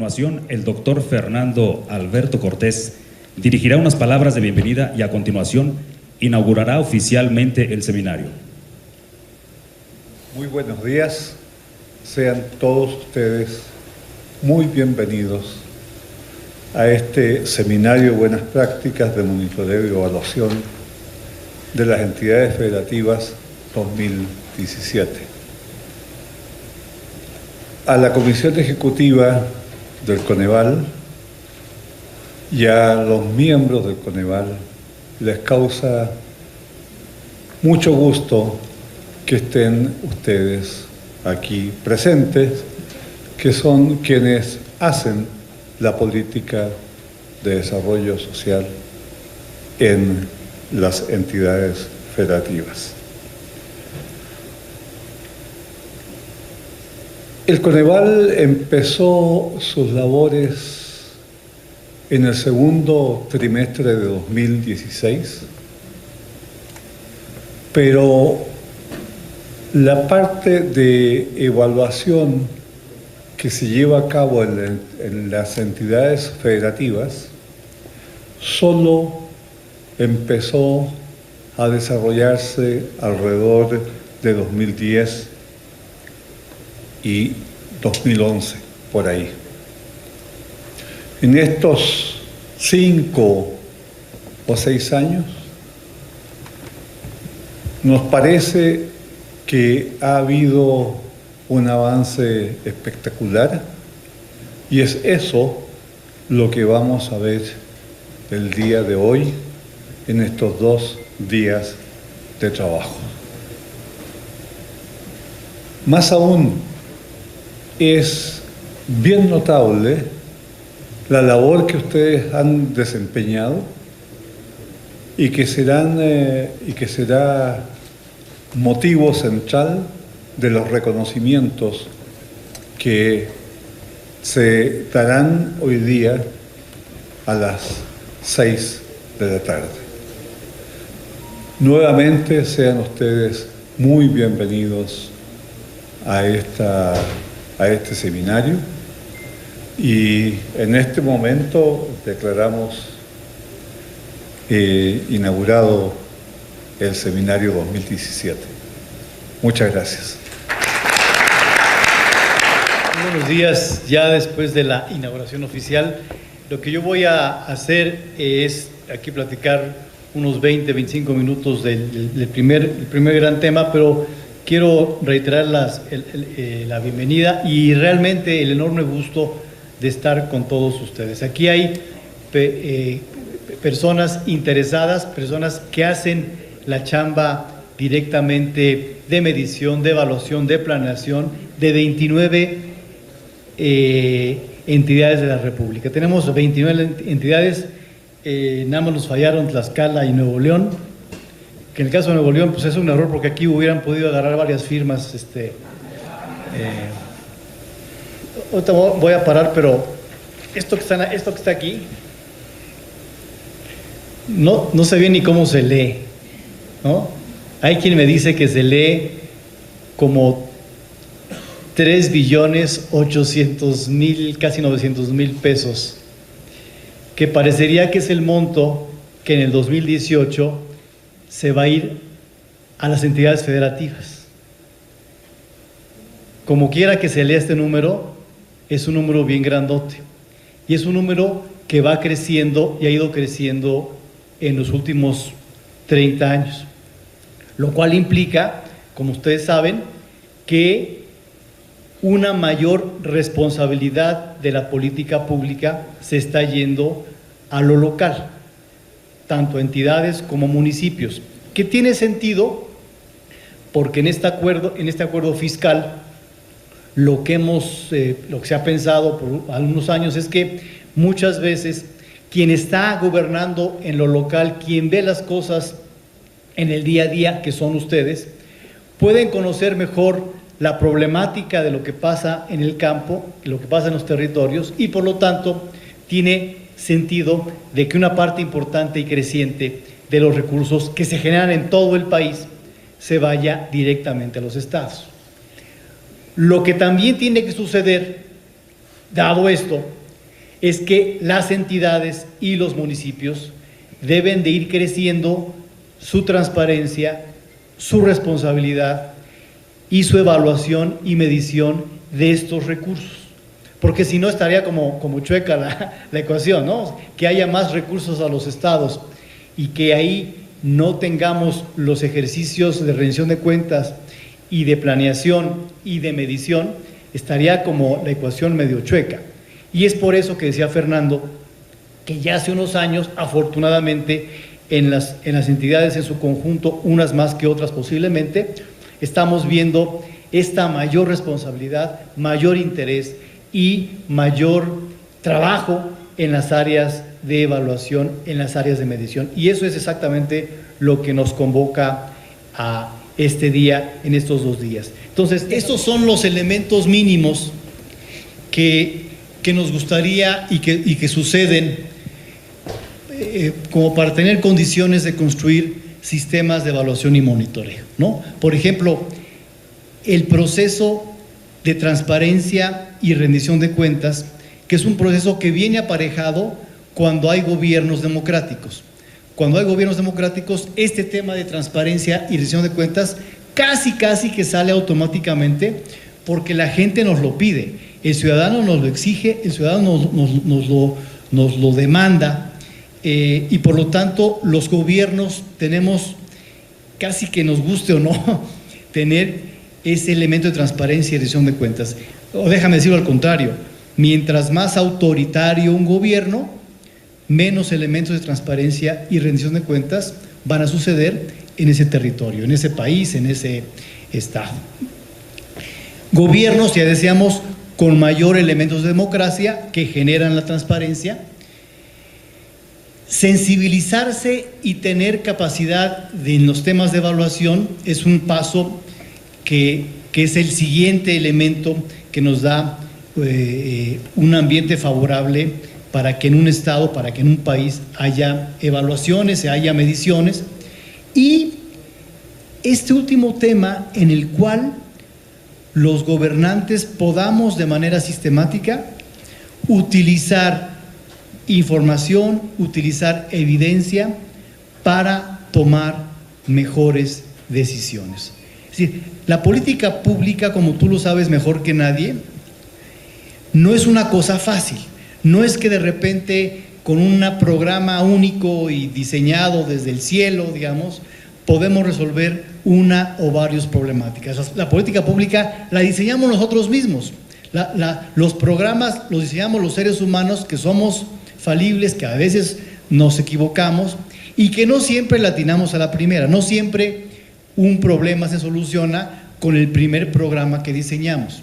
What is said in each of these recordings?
continuación, el doctor Fernando Alberto Cortés dirigirá unas palabras de bienvenida y a continuación inaugurará oficialmente el seminario. Muy buenos días, sean todos ustedes muy bienvenidos a este seminario de buenas prácticas de monitoreo y evaluación de las entidades federativas 2017. A la Comisión Ejecutiva del Coneval y a los miembros del Coneval les causa mucho gusto que estén ustedes aquí presentes, que son quienes hacen la política de desarrollo social en las entidades federativas. El Coneval empezó sus labores en el segundo trimestre de 2016, pero la parte de evaluación que se lleva a cabo en las entidades federativas solo empezó a desarrollarse alrededor de 2010 y 2011, por ahí. En estos 5 o 6 años nos parece que ha habido un avance espectacular y es eso lo que vamos a ver el día de hoy en estos 2 días de trabajo. Más aún, es bien notable la labor que ustedes han desempeñado y que será motivo central de los reconocimientos que se darán hoy día a las 6 de la tarde. Nuevamente sean ustedes muy bienvenidos a este seminario y en este momento declaramos inaugurado el seminario 2017. Muchas gracias. Buenos días. Ya después de la inauguración oficial, lo que yo voy a hacer es aquí platicar unos 20-25 minutos del primer gran tema, pero quiero reiterar la bienvenida y realmente el enorme gusto de estar con todos ustedes. Aquí hay personas interesadas, personas que hacen la chamba directamente de medición, de evaluación, de planeación de 29 entidades de la República. Tenemos 29 entidades, nada más nos fallaron Tlaxcala y Nuevo León, que en el caso de Nuevo León pues es un error porque aquí hubieran podido agarrar varias firmas. Ahorita voy a parar, pero esto que está aquí no sé bien ni cómo se lee, ¿no? Hay quien me dice que se lee como 3.800.000, casi 900.000 pesos, que parecería que es el monto que en el 2018 se va a ir a las entidades federativas. Como quiera que se lea este número, es un número bien grandote y es un número que va creciendo y ha ido creciendo en los últimos 30 años, lo cual implica, como ustedes saben, que una mayor responsabilidad de la política pública se está yendo a lo local, tanto entidades como municipios, que tiene sentido porque en este acuerdo fiscal lo que se ha pensado por algunos años es que muchas veces quien está gobernando en lo local, quien ve las cosas en el día a día, que son ustedes, pueden conocer mejor la problemática de lo que pasa en el campo, lo que pasa en los territorios, y por lo tanto tiene sentido de que una parte importante y creciente de los recursos que se generan en todo el país se vaya directamente a los estados. Lo que también tiene que suceder, dado esto, es que las entidades y los municipios deben de ir creciendo su transparencia, su responsabilidad y su evaluación y medición de estos recursos. Porque si no estaría como chueca la ecuación, ¿no? Que haya más recursos a los estados y que ahí no tengamos los ejercicios de rendición de cuentas y de planeación y de medición, estaría como la ecuación medio chueca. Y es por eso que decía Fernando que ya hace unos años, afortunadamente, en las entidades en su conjunto, unas más que otras posiblemente, estamos viendo esta mayor responsabilidad, mayor interés y mayor trabajo en las áreas de evaluación, en las áreas de medición. Y eso es exactamente lo que nos convoca a este día, en estos 2 días. Entonces, estos son los elementos mínimos que nos gustaría y que suceden como para tener condiciones de construir sistemas de evaluación y monitoreo, ¿no? Por ejemplo, el proceso de transparencia y rendición de cuentas, que es un proceso que viene aparejado cuando hay gobiernos democráticos. Cuando hay gobiernos democráticos, este tema de transparencia y rendición de cuentas casi que sale automáticamente porque la gente nos lo pide. El ciudadano nos lo exige, el ciudadano nos lo demanda, y por lo tanto los gobiernos tenemos, casi que nos guste o no, tener ese elemento de transparencia y rendición de cuentas. O déjame decirlo al contrario, mientras más autoritario un gobierno, menos elementos de transparencia y rendición de cuentas van a suceder en ese territorio, en ese país, en ese estado. Gobiernos, ya decíamos, con mayor elementos de democracia que generan la transparencia. Sensibilizarse y tener capacidad en los temas de evaluación es un paso que es el siguiente elemento que nos da un ambiente favorable para que en un estado, para que en un país haya evaluaciones, haya mediciones. Y este último tema en el cual los gobernantes podamos de manera sistemática utilizar información, utilizar evidencia para tomar mejores decisiones. Es decir, la política pública, como tú lo sabes mejor que nadie, no es una cosa fácil. No es que de repente con un programa único y diseñado desde el cielo, digamos, podemos resolver una o varias problemáticas. La política pública la diseñamos nosotros mismos. Los programas los diseñamos los seres humanos, que somos falibles, que a veces nos equivocamos y que no siempre le atinamos a la primera. No siempre un problema se soluciona con el primer programa que diseñamos.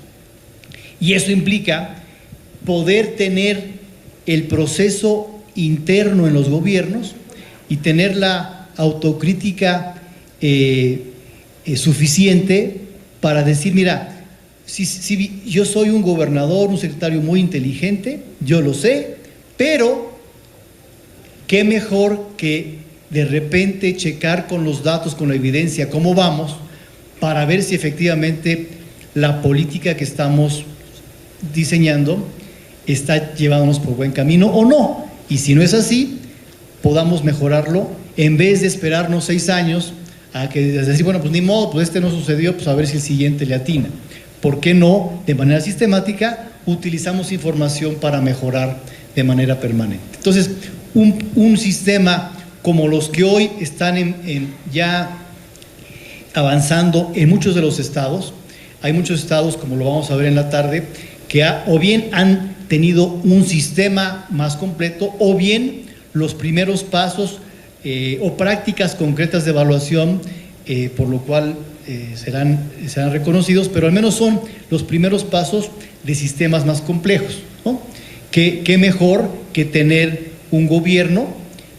Y eso implica poder tener el proceso interno en los gobiernos y tener la autocrítica suficiente para decir, mira, si yo soy un gobernador, un secretario muy inteligente, yo lo sé, pero qué mejor que de repente checar con los datos, con la evidencia, cómo vamos, para ver si efectivamente la política que estamos diseñando está llevándonos por buen camino o no. Y si no es así, podamos mejorarlo en vez de esperarnos 6 años a que decir, bueno, pues ni modo, pues este no sucedió, pues a ver si el siguiente le atina. ¿Por qué no, de manera sistemática, utilizamos información para mejorar de manera permanente? Entonces, un sistema como los que hoy están ya avanzando en muchos de los estados, hay muchos estados, como lo vamos a ver en la tarde, que o bien han tenido un sistema más completo, o bien los primeros pasos o prácticas concretas de evaluación, por lo cual serán reconocidos, pero al menos son los primeros pasos de sistemas más complejos, ¿no? ¿Qué mejor que tener un gobierno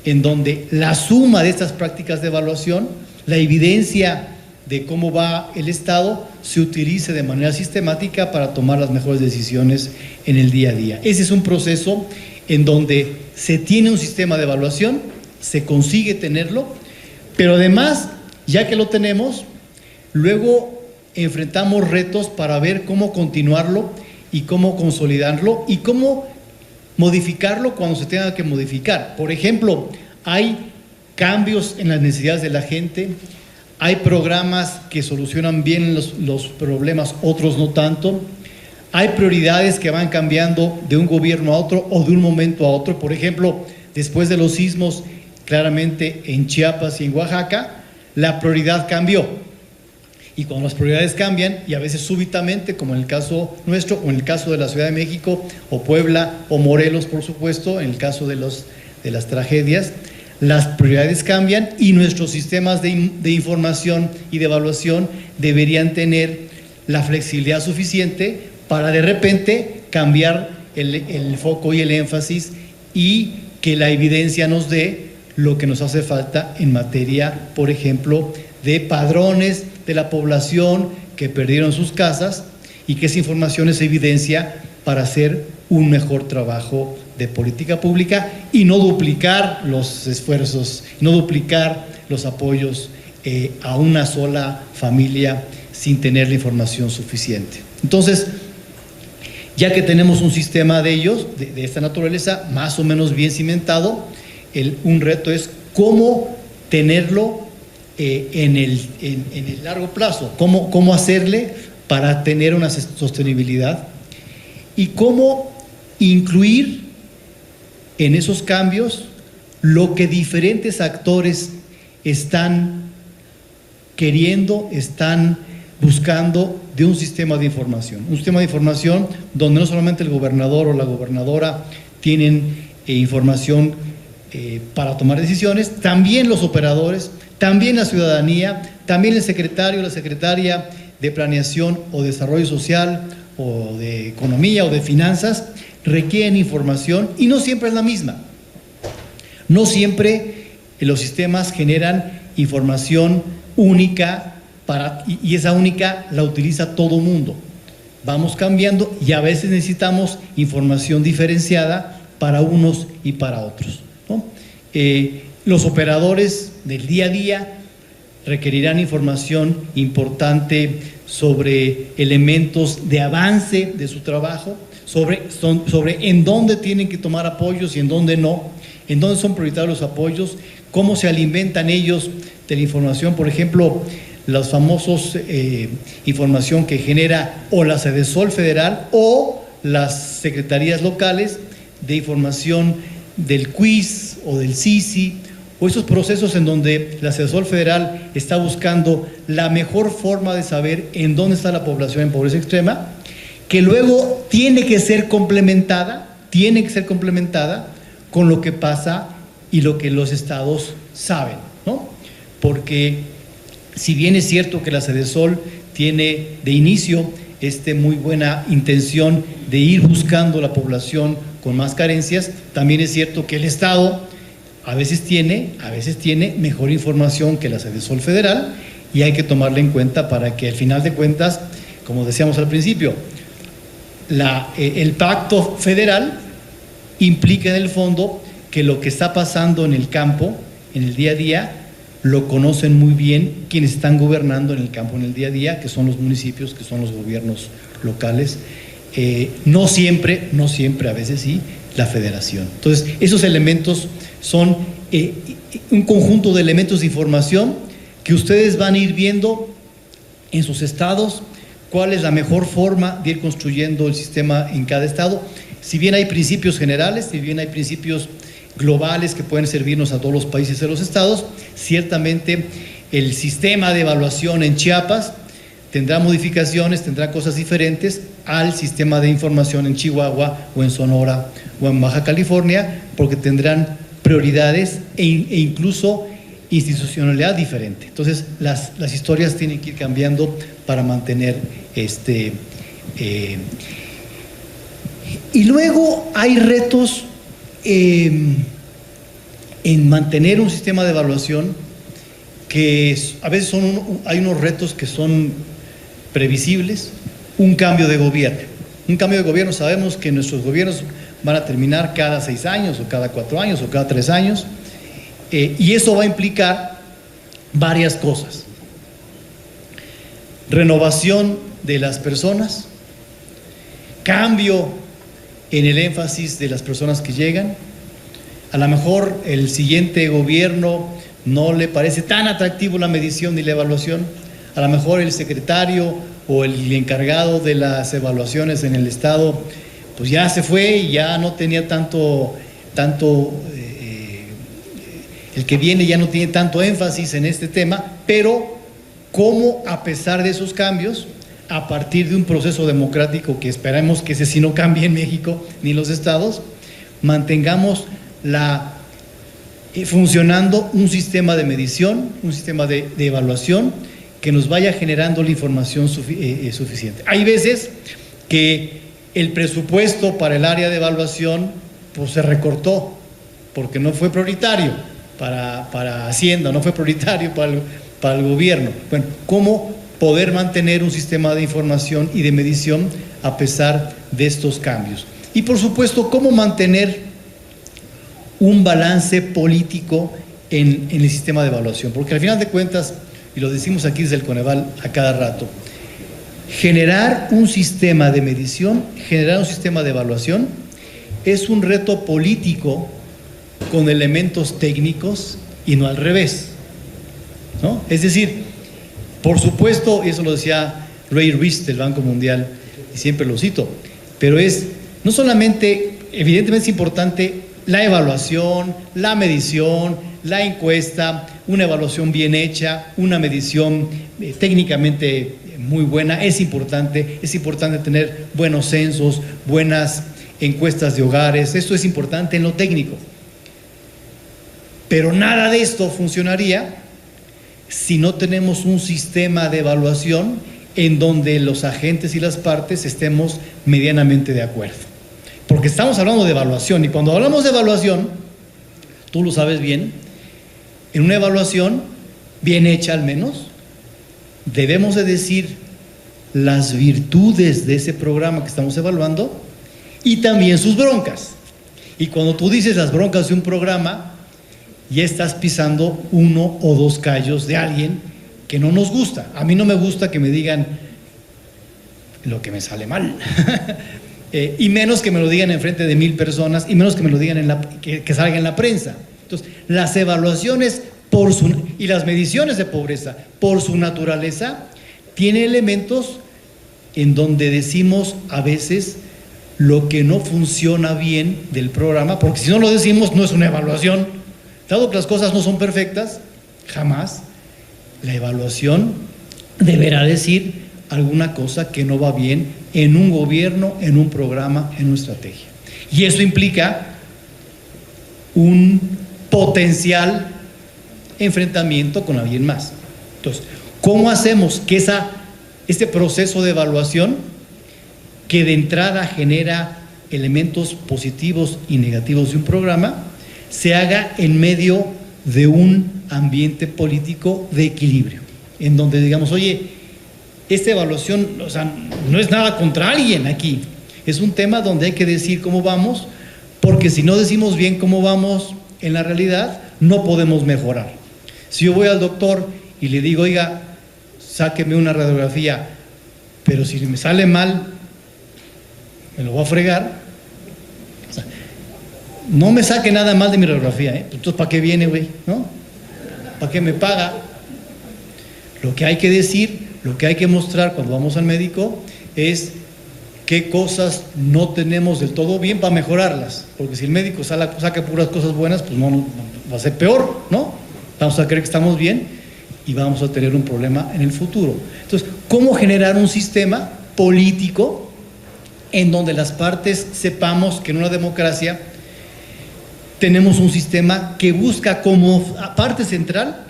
en donde la suma de estas prácticas de evaluación, la evidencia de cómo va el Estado, se utilice de manera sistemática para tomar las mejores decisiones en el día a día? Ese es un proceso en donde se tiene un sistema de evaluación, se consigue tenerlo, pero además, ya que lo tenemos, luego enfrentamos retos para ver cómo continuarlo y cómo consolidarlo y cómo modificarlo cuando se tenga que modificar. Por ejemplo, hay cambios en las necesidades de la gente, hay programas que solucionan bien los problemas, otros no tanto. Hay prioridades que van cambiando de un gobierno a otro o de un momento a otro. Por ejemplo, después de los sismos, claramente en Chiapas y en Oaxaca, la prioridad cambió. Y cuando las prioridades cambian, y a veces súbitamente, como en el caso nuestro, o en el caso de la Ciudad de México, o Puebla, o Morelos, por supuesto, en el caso de las tragedias, las prioridades cambian y nuestros sistemas de información y de evaluación deberían tener la flexibilidad suficiente para de repente cambiar el foco y el énfasis y que la evidencia nos dé lo que nos hace falta en materia, por ejemplo, de padrones de la población que perdieron sus casas y que esa información es evidencia para hacer un mejor trabajo de política pública y no duplicar los esfuerzos, no duplicar los apoyos a una sola familia sin tener la información suficiente. Entonces, ya que tenemos un sistema de ellos, de esta naturaleza, más o menos bien cimentado, un reto es cómo tenerlo en el largo plazo, cómo hacerle para tener una sostenibilidad y cómo incluir en esos cambios lo que diferentes actores están queriendo, están buscando de un sistema de información. Un sistema de información donde no solamente el gobernador o la gobernadora tienen información para tomar decisiones, también los operadores, también la ciudadanía, también el secretario o la secretaria de Planeación o Desarrollo Social o de Economía o de Finanzas requieren información y no siempre es la misma. No siempre los sistemas generan información única y esa única la utiliza todo mundo. Vamos cambiando y a veces necesitamos información diferenciada para unos y para otros, ¿no? Los operadores del día a día requerirán información importante sobre elementos de avance de su trabajo, sobre en dónde tienen que tomar apoyos y en dónde no, en dónde son prioritarios los apoyos, cómo se alimentan ellos de la información. Por ejemplo, los famosos información que genera o la Sedesol federal o las secretarías locales de información del quiz o del CICI, o esos procesos en donde la Sedesol federal está buscando la mejor forma de saber en dónde está la población en pobreza extrema, que luego tiene que ser complementada con lo que pasa y lo que los estados saben, ¿no? Porque si bien es cierto que la Sedesol tiene de inicio muy buena intención de ir buscando la población con más carencias, también es cierto que el Estado a veces tiene mejor información que la Sedesol federal y hay que tomarla en cuenta para que al final de cuentas, como decíamos al principio, el pacto federal implica en el fondo que lo que está pasando en el campo, en el día a día, lo conocen muy bien quienes están gobernando en el campo, en el día a día, que son los municipios, que son los gobiernos locales. No siempre, a veces sí, la federación. Entonces, esos elementos son un conjunto de elementos de información que ustedes van a ir viendo en sus estados, cuál es la mejor forma de ir construyendo el sistema en cada estado. Si bien hay principios generales, si bien hay principios globales que pueden servirnos a todos los países y a los estados, ciertamente el sistema de evaluación en Chiapas tendrá modificaciones, tendrá cosas diferentes al sistema de información en Chihuahua o en Sonora o en Baja California, porque tendrán prioridades e incluso institucionalidad diferente. Entonces, las historias tienen que ir cambiando para mantener y luego hay retos en mantener un sistema de evaluación que a veces hay unos retos que son previsibles. Un cambio de gobierno. Un cambio de gobierno, sabemos que nuestros gobiernos van a terminar cada 6 años o cada 4 años o cada 3 años y eso va a implicar varias cosas. Renovación de las personas, cambio en el énfasis de las personas que llegan. A lo mejor el siguiente gobierno no le parece tan atractivo la medición ni la evaluación. A lo mejor el secretario o el encargado de las evaluaciones en el Estado pues ya se fue y ya no tenía tanto el que viene ya no tiene tanto énfasis en este tema, pero cómo a pesar de esos cambios, a partir de un proceso democrático que esperamos que ese sí no cambie en México ni en los estados, mantengamos funcionando un sistema de medición, un sistema de evaluación que nos vaya generando la información suficiente. Hay veces que el presupuesto para el área de evaluación pues se recortó porque no fue prioritario para Hacienda, no fue prioritario para el gobierno. Bueno, ¿cómo poder mantener un sistema de información y de medición a pesar de estos cambios? Y por supuesto, ¿cómo mantener un balance político en el sistema de evaluación? Porque al final de cuentas, y lo decimos aquí desde el Coneval a cada rato, generar un sistema de medición, generar un sistema de evaluación es un reto político con elementos técnicos y no al revés, ¿no? Es decir, por supuesto, y eso lo decía Ray Ruiz del Banco Mundial, y siempre lo cito, pero no solamente, evidentemente es importante la evaluación, la medición, la encuesta, una evaluación bien hecha, una medición técnicamente muy buena, es importante tener buenos censos, buenas encuestas de hogares, esto es importante en lo técnico. Pero nada de esto funcionaría si no tenemos un sistema de evaluación en donde los agentes y las partes estemos medianamente de acuerdo. Porque estamos hablando de evaluación, y cuando hablamos de evaluación, tú lo sabes bien, en una evaluación bien hecha al menos, debemos de decir las virtudes de ese programa que estamos evaluando y también sus broncas. Y cuando tú dices las broncas de un programa, ya estás pisando uno o dos callos de alguien que no nos gusta. A mí no me gusta que me digan lo que me sale mal. Y menos que me lo digan en frente de 1000 personas, y menos que me lo digan que salga en la prensa. Entonces, las evaluaciones y las mediciones de pobreza, por su naturaleza, tienen elementos en donde decimos a veces lo que no funciona bien del programa, porque si no lo decimos no es una evaluación. Dado que las cosas no son perfectas, jamás la evaluación deberá decir alguna cosa que no va bien en un gobierno, en un programa, en una estrategia. Y eso implica un potencial enfrentamiento con alguien más. Entonces, ¿cómo hacemos que este proceso de evaluación, que de entrada genera elementos positivos y negativos de un programa, se haga en medio de un ambiente político de equilibrio, en donde digamos, oye, esta evaluación, o sea, no es nada contra alguien aquí, es un tema donde hay que decir cómo vamos, porque si no decimos bien cómo vamos en la realidad, no podemos mejorar. Si yo voy al doctor y le digo, oiga, sáqueme una radiografía, pero si me sale mal, me lo voy a fregar. No me saque nada mal de mi radiografía, ¿eh? Entonces, ¿para qué viene, güey? ¿No? ¿Para qué me paga? Lo que hay que decir, lo que hay que mostrar cuando vamos al médico es qué cosas no tenemos del todo bien para mejorarlas. Porque si el médico saca puras cosas buenas, pues no va a ser peor, ¿no? Vamos a creer que estamos bien y vamos a tener un problema en el futuro. Entonces, ¿cómo generar un sistema político en donde las partes sepamos que en una democracia tenemos un sistema que busca como parte central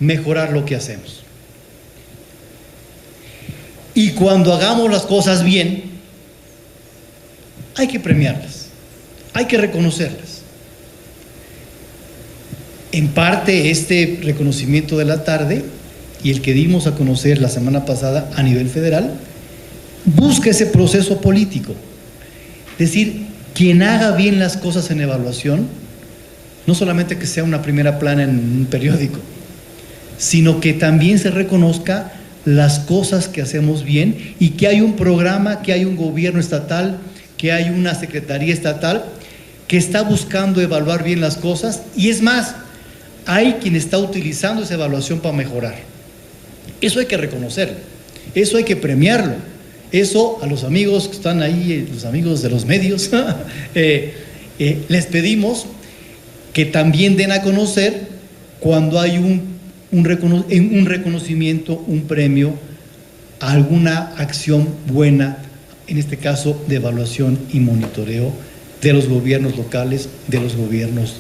mejorar lo que hacemos? Y cuando hagamos las cosas bien, hay que premiarlas, hay que reconocerlas. En parte, este reconocimiento de la tarde y el que dimos a conocer la semana pasada a nivel federal busca ese proceso político. Es decir, quien haga bien las cosas en evaluación, no solamente que sea una primera plana en un periódico, sino que también se reconozca las cosas que hacemos bien y que hay un programa, que hay un gobierno estatal, que hay una secretaría estatal que está buscando evaluar bien las cosas, y es más, hay quien está utilizando esa evaluación para mejorar. Eso hay que reconocerlo, eso hay que premiarlo, eso a los amigos que están ahí, los amigos de los medios, les pedimos que también den a conocer cuando hay un reconocimiento, un premio a alguna acción buena, en este caso de evaluación y monitoreo de los gobiernos locales, de los gobiernos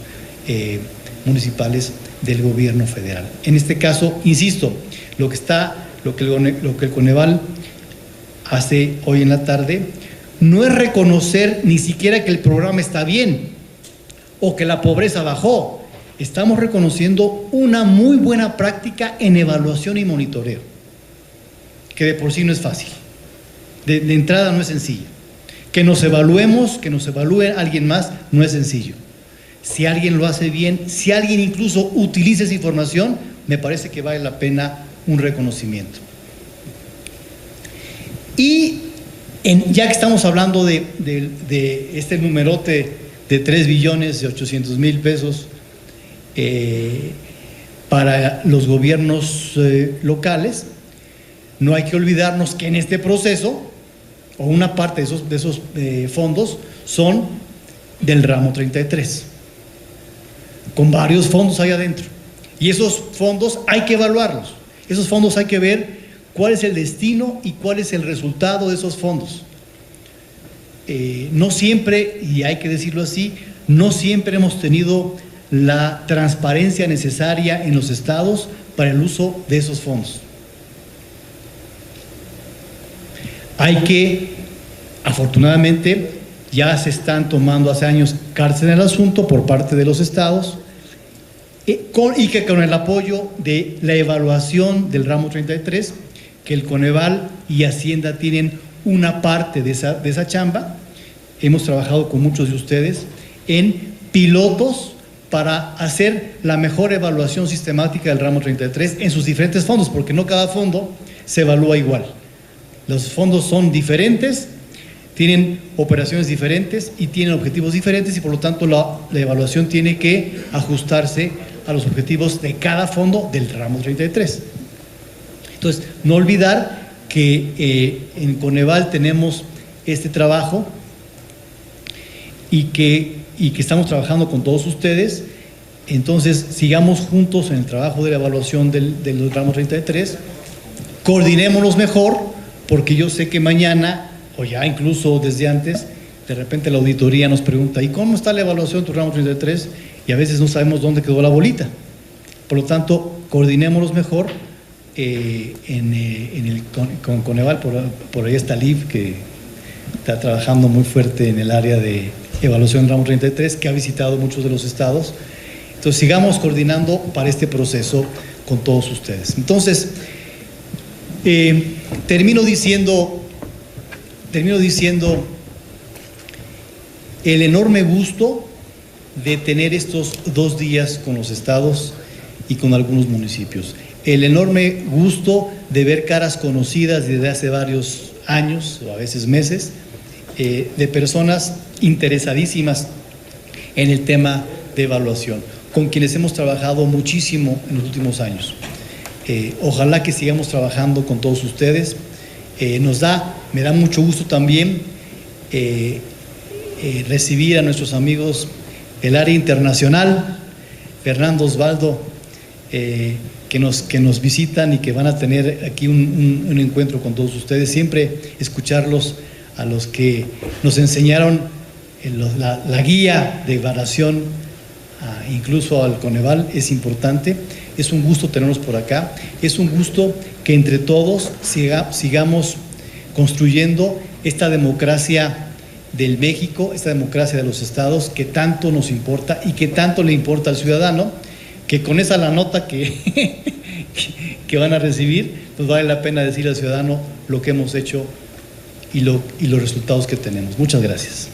municipales, del gobierno federal. En este caso, insisto, lo que el Coneval hace hoy en la tarde no es reconocer ni siquiera que el programa está bien o que la pobreza bajó. Estamos reconociendo una muy buena práctica en evaluación y monitoreo, que de por sí no es fácil, de entrada no es sencillo. Que nos evaluemos, que nos evalúe alguien más, no es sencillo. Si alguien lo hace bien, si alguien incluso utiliza esa información, me parece que vale la pena un reconocimiento. Y ya que estamos hablando de este numerote de 3.800.000 pesos para los gobiernos locales, no hay que olvidarnos que en este proceso, o una parte de esos fondos son del ramo 33, con varios fondos ahí adentro. Y esos fondos hay que evaluarlos, esos fondos hay que ver cuál es el destino y cuál es el resultado de esos fondos. No siempre, y hay que decirlo así, no siempre hemos tenido la transparencia necesaria en los estados para el uso de esos fondos. Hay que, afortunadamente, ya se están tomando hace años cartas en el asunto por parte de los estados, y que con el apoyo de la evaluación del ramo 33, que el Coneval y Hacienda tienen una parte de esa chamba. Hemos trabajado con muchos de ustedes en pilotos para hacer la mejor evaluación sistemática del ramo 33 en sus diferentes fondos, porque no cada fondo se evalúa igual. Los fondos son diferentes, tienen operaciones diferentes y tienen objetivos diferentes, y por lo tanto la evaluación tiene que ajustarse a los objetivos de cada fondo del ramo 33. Entonces, no olvidar que en Coneval tenemos este trabajo y que estamos trabajando con todos ustedes. Entonces, sigamos juntos en el trabajo de la evaluación del ramo 33, coordinémonos mejor, porque yo sé que mañana, o ya incluso desde antes, de repente la auditoría nos pregunta: ¿y cómo está la evaluación de tu ramo 33? Y a veces no sabemos dónde quedó la bolita. Por lo tanto, coordinémonos mejor. Con Coneval, por ahí está Liv, que está trabajando muy fuerte en el área de evaluación del ramo 33, que ha visitado muchos de los estados. Entonces, sigamos coordinando para este proceso con todos ustedes. Entonces, termino diciendo el enorme gusto de tener estos 2 días con los estados y con algunos municipios. El enorme gusto de ver caras conocidas desde hace varios años o a veces meses, de personas interesadísimas en el tema de evaluación, con quienes hemos trabajado muchísimo en los últimos años. Ojalá que sigamos trabajando con todos ustedes. Me da mucho gusto también recibir a nuestros amigos del área internacional, Fernando Osvaldo, que nos visitan y que van a tener aquí un encuentro con todos ustedes. Siempre escucharlos, a los que nos enseñaron la guía de evaluación, incluso al Coneval, es importante. Es un gusto tenerlos por acá, es un gusto que entre todos sigamos construyendo esta democracia del México, esta democracia de los estados que tanto nos importa y que tanto le importa al ciudadano, que con esa la nota que van a recibir, pues vale la pena decir al ciudadano lo que hemos hecho y los resultados que tenemos. Muchas gracias.